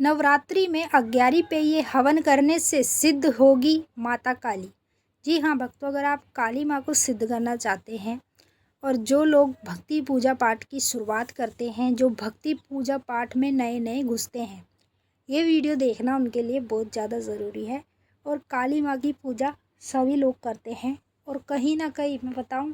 नवरात्रि में अग्यारी पे ये हवन करने से सिद्ध होगी माता काली। जी हाँ भक्तों, अगर आप काली माँ को सिद्ध करना चाहते हैं और जो लोग भक्ति पूजा पाठ की शुरुआत करते हैं, जो भक्ति पूजा पाठ में नए नए घुसते हैं, ये वीडियो देखना उनके लिए बहुत ज़्यादा ज़रूरी है। और काली माँ की पूजा सभी लोग करते हैं और कहीं ना कहीं मैं बताऊँ,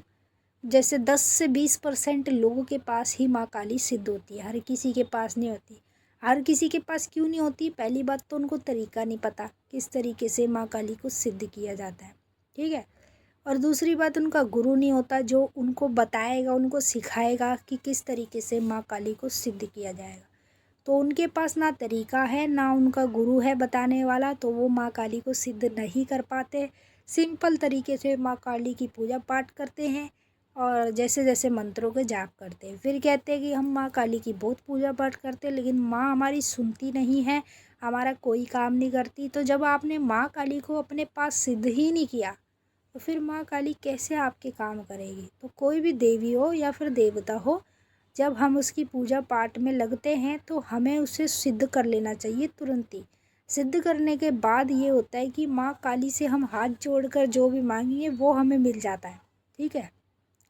जैसे 10 से 20% लोगों के पास ही माँ काली सिद्ध होती है, हर किसी के पास नहीं होती। हर किसी के पास क्यों नहीं होती? पहली बात तो उनको तरीका नहीं पता किस तरीके से माँ काली को सिद्ध किया जाता है, ठीक है। और दूसरी बात, उनका गुरु नहीं होता जो उनको बताएगा, उनको सिखाएगा कि किस तरीके से माँ काली को सिद्ध किया जाएगा। तो उनके पास ना तरीका है, ना उनका गुरु है बताने वाला, तो वो माँ काली को सिद्ध नहीं कर पाते। सिंपल तरीके से माँ काली की पूजा पाठ करते हैं और जैसे जैसे मंत्रों के जाप करते हैं। फिर कहते हैं कि हम माँ काली की बहुत पूजा पाठ करते हैं, लेकिन माँ हमारी सुनती नहीं है, हमारा कोई काम नहीं करती। तो जब आपने माँ काली को अपने पास सिद्ध ही नहीं किया, तो फिर माँ काली कैसे आपके काम करेगी? तो कोई भी देवी हो या फिर देवता हो, जब हम उसकी पूजा पाठ में लगते हैं तो हमें उसे सिद्ध कर लेना चाहिए तुरंत ही। सिद्ध करने के बाद ये होता है कि माँ काली से हम हाथ जोड़कर जो भी मांगेंगे वो हमें मिल जाता है, ठीक है।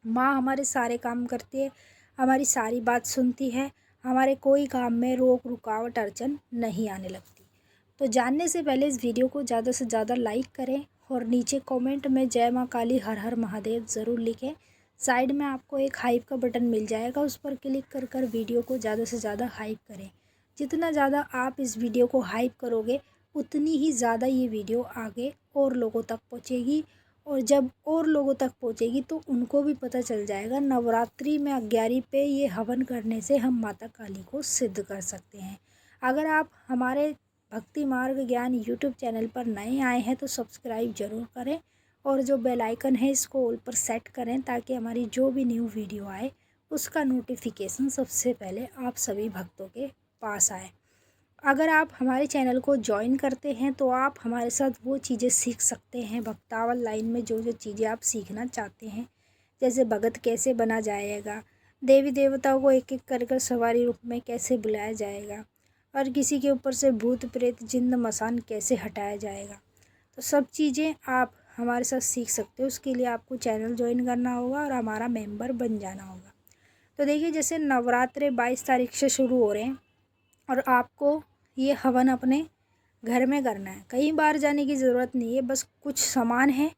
माँ हमारे सारे काम करती है, हमारी सारी बात सुनती है, हमारे कोई काम में रोक रुकावट अड़चन नहीं आने लगती। तो जानने से पहले इस वीडियो को ज़्यादा से ज़्यादा लाइक करें और नीचे कमेंट में जय माँ काली हर हर महादेव ज़रूर लिखें। साइड में आपको एक हाइप का बटन मिल जाएगा, उस पर क्लिक कर कर वीडियो को ज़्यादा से ज़्यादा हाइप करें। जितना ज़्यादा आप इस वीडियो को हाइप करोगे, उतनी ही ज़्यादा ये वीडियो आगे और लोगों तक पहुँचेगी। और जब और लोगों तक पहुँचेगी तो उनको भी पता चल जाएगा नवरात्रि में अग्यारी पे ये हवन करने से हम माता काली को सिद्ध कर सकते हैं। अगर आप हमारे भक्ति मार्ग ज्ञान यूट्यूब चैनल पर नए आए हैं तो सब्सक्राइब ज़रूर करें और जो बेल आइकन है इसको ऑल पर सेट करें, ताकि हमारी जो भी न्यू वीडियो आए उसका नोटिफिकेशन सबसे पहले आप सभी भक्तों के पास आए। अगर आप हमारे चैनल को ज्वाइन करते हैं तो आप हमारे साथ वो चीज़ें सीख सकते हैं भक्तावल लाइन में, जो जो चीज़ें आप सीखना चाहते हैं। जैसे भगत कैसे बना जाएगा, देवी देवताओं को एक एक कर कर सवारी रूप में कैसे बुलाया जाएगा, और किसी के ऊपर से भूत प्रेत जिन्न मसान कैसे हटाया जाएगा, तो सब चीज़ें आप हमारे साथ सीख सकते हो। उसके लिए आपको चैनल ज्वाइन करना होगा और हमारा मेंबर बन जाना होगा। तो देखिए, जैसे नवरात्रे 22 तारीख से शुरू हो रहे हैं और आपको ये हवन अपने घर में करना है। कहीं बाहर जाने की ज़रूरत नहीं है, बस कुछ सामान है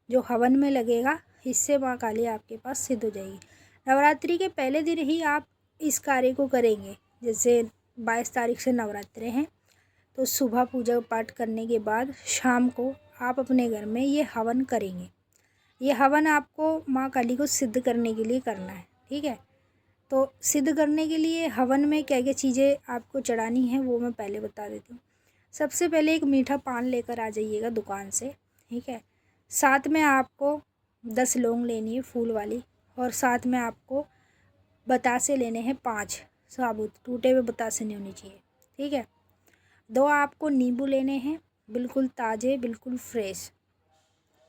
जो हवन में लगेगा, इससे माँ काली आपके पास सिद्ध हो जाएगी। नवरात्रि के पहले दिन ही आप इस कार्य को करेंगे। जैसे 22 तारीख से नवरात्रे हैं, तो सुबह पूजा पाठ करने के बाद शाम को आप अपने घर में ये हवन करेंगे। ये हवन आपको माँ काली को सिद्ध करने के लिए करना है, ठीक है। तो सिद्ध करने के लिए हवन में क्या क्या चीज़ें आपको चढ़ानी है वो मैं पहले बता देती हूँ। सबसे पहले एक मीठा पान लेकर आ जाइएगा दुकान से, ठीक है। साथ में आपको 10 लौंग लेनी है फूल वाली, और साथ में आपको बतासे लेने हैं 5 साबुत, टूटे हुए बतासे नहीं होने चाहिए, ठीक है। 2 आपको नींबू लेने हैं, बिल्कुल ताज़े, बिल्कुल फ्रेश।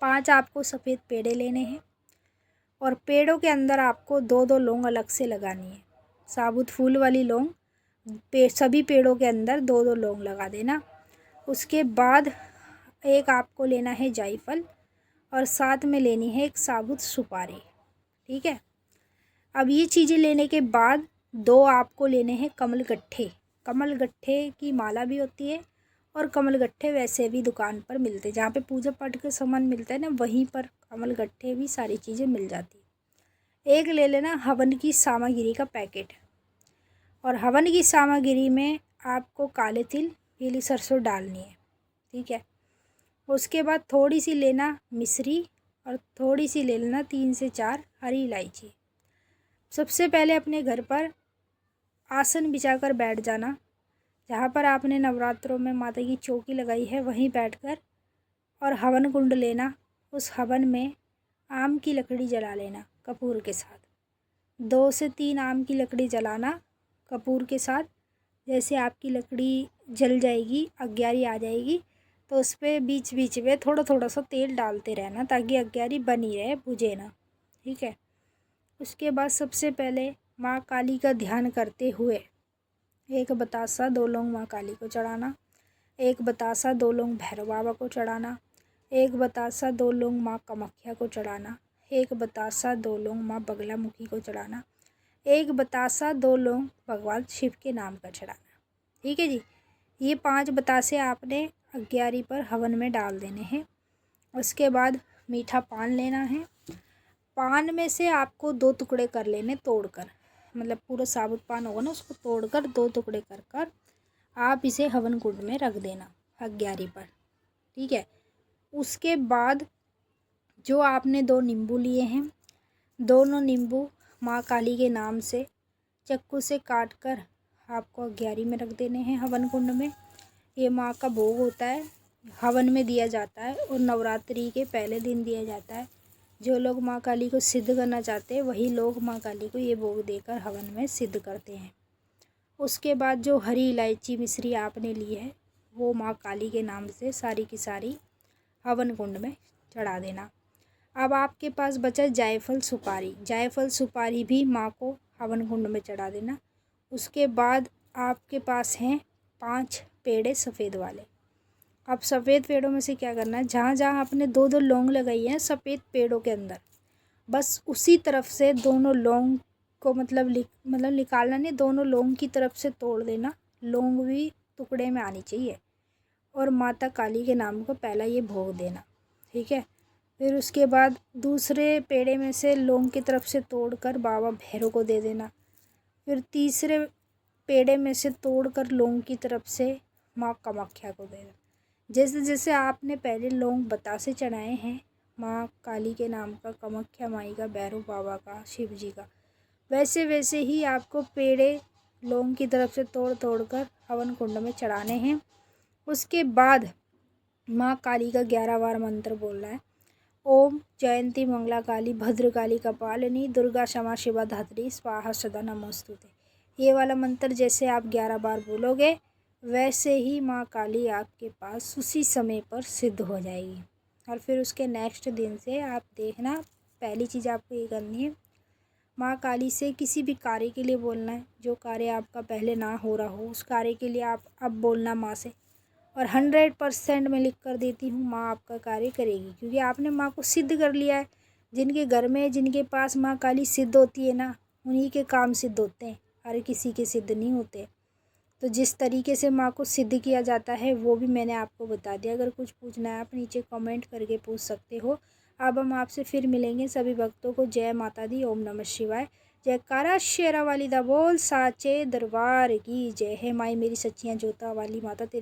5 आपको सफ़ेद पेड़े लेने हैं, और पेड़ों के अंदर आपको 2-2 लौंग अलग से लगानी है। साबुत फूल वाली लौंग सभी पेड़ों के अंदर 2-2 लौंग लगा देना। उसके बाद एक आपको लेना है जायफल, और साथ में लेनी है एक साबुत सुपारी, ठीक है। अब ये चीज़ें लेने के बाद 2 आपको लेने हैं कमल गट्ठे। कमल गट्ठे की माला भी होती है, और कमल गट्ठे वैसे भी दुकान पर मिलते हैं, जहाँ पे पूजा पाठ के सामान मिलता है ना, वहीं पर कमल गट्ठे भी सारी चीज़ें मिल जाती है। एक ले लेना हवन की सामग्री का पैकेट, और हवन की सामग्री में आपको काले तिल, पीली सरसों डालनी है, ठीक है। उसके बाद थोड़ी सी लेना मिश्री, और थोड़ी सी ले लेना 3 से 4 हरी इलायची। सबसे पहले अपने घर पर आसन बिछाकर बैठ जाना, जहाँ पर आपने नवरात्रों में माता की चौकी लगाई है वहीं बैठकर, और हवन कुंड लेना। उस हवन में आम की लकड़ी जला लेना कपूर के साथ। 2 से 3 आम की लकड़ी जलाना कपूर के साथ। जैसे आपकी लकड़ी जल जाएगी, अग्यारी आ जाएगी, तो उस पर बीच बीच में थोड़ा थोड़ा सा तेल डालते रहना, ताकि अग्यारी बनी रहे, बुझे ना, ठीक है। उसके बाद सबसे पहले माँ काली का ध्यान करते हुए एक बतासा 2 लौंग माँ काली को चढ़ाना, एक बतासा 2 लौंग भैरव बाबा को चढ़ाना, एक बतासा 2 लौंग माँ कामाख्या को चढ़ाना, एक बतासा 2 लौंग माँ बगलामुखी को चढ़ाना, एक बतासा 2 लौंग भगवान शिव के नाम का चढ़ाना। ठीक है जी। ये 5 बतासे आपने अग्यारी पर हवन में डाल देने हैं। उसके बाद मीठा पान लेना है। पान में से आपको 2 टुकड़े कर लेने तोड़कर, मतलब पूरा साबुत पान होगा ना, उसको तोड़कर 2 टुकड़े कर कर आप इसे हवन कुंड में रख देना अग्यारी पर। ठीक है। उसके बाद जो आपने 2 नींबू लिए हैं, दोनों नींबू माँ काली के नाम से चाकू से काट कर आपको अग्यारी में रख देने हैं हवन कुंड में। ये माँ का भोग होता है, हवन में दिया जाता है और नवरात्रि के पहले दिन दिया जाता है। जो लोग माँ काली को सिद्ध करना चाहते हैं वही लोग माँ काली को ये भोग देकर हवन में सिद्ध करते हैं। उसके बाद जो हरी इलायची मिश्री आपने ली है वो माँ काली के नाम से सारी की सारी हवन कुंड में चढ़ा देना। अब आपके पास बचा जायफल सुपारी, जायफल सुपारी भी माँ को हवन कुंड में चढ़ा देना। उसके बाद आपके पास हैं 5 पेड़े सफ़ेद वाले। अब सफ़ेद पेड़ों में से क्या करना है, जहाँ जहाँ आपने 2-2 लौंग लगाई हैं सफ़ेद पेड़ों के अंदर, बस उसी तरफ से दोनों लौंग को मतलब निकालना नहीं, दोनों लौंग की तरफ से तोड़ देना। लौंग भी टुकड़े में आनी चाहिए और माता काली के नाम को पहला ये भोग देना। ठीक है। फिर उसके बाद दूसरे पेड़े में से लौंग की तरफ से तोड़कर बाबा भैरव को दे देना। फिर तीसरे पेड़े में से तोड़कर लौंग की तरफ से माँ कामाख्या को दे देना। जैसे जैसे आपने पहले लौंग बतासे चढ़ाए हैं माँ काली के नाम का, कामाख्या माई का, भैरव बाबा का, शिव जी का, वैसे वैसे ही आपको पेड़े लौंग की तरफ से तोड़ तोड़ कर हवन कुंड में चढ़ाने हैं। उसके बाद माँ काली का 11 बार मंत्र बोलना है। ओम जयंती मंगला काली भद्रकाली कपालिनी दुर्गा क्षमा शिवा धात्री स्वाहा सदा नमोस्तुते। ये वाला मंत्र जैसे आप 11 बार बोलोगे वैसे ही माँ काली आपके पास उसी समय पर सिद्ध हो जाएगी। और फिर उसके नेक्स्ट दिन से आप देखना, पहली चीज़ आपको ये करनी है, माँ काली से किसी भी कार्य के लिए बोलना है। जो कार्य आपका पहले ना हो रहा हो उस कार्य के लिए आप अब बोलना माँ से, और 100% मैं लिख कर देती हूँ माँ आपका कार्य करेगी, क्योंकि आपने माँ को सिद्ध कर लिया है। जिनके घर में जिनके पास माँ काली सिद्ध होती है ना, उन्हीं के काम सिद्ध होते हैं, हर किसी के सिद्ध नहीं होते। तो जिस तरीके से माँ को सिद्ध किया जाता है वो भी मैंने आपको बता दिया। अगर कुछ पूछना है आप नीचे कमेंट करके पूछ सकते हो। अब हम आपसे फिर मिलेंगे। सभी भक्तों को जय माता दी, ओम नमः शिवाय। जयकारा शेरा वाली दा बोल, साचे दरबार की जय है। माई मेरी सच्चियाँ जोता वाली माता तेरी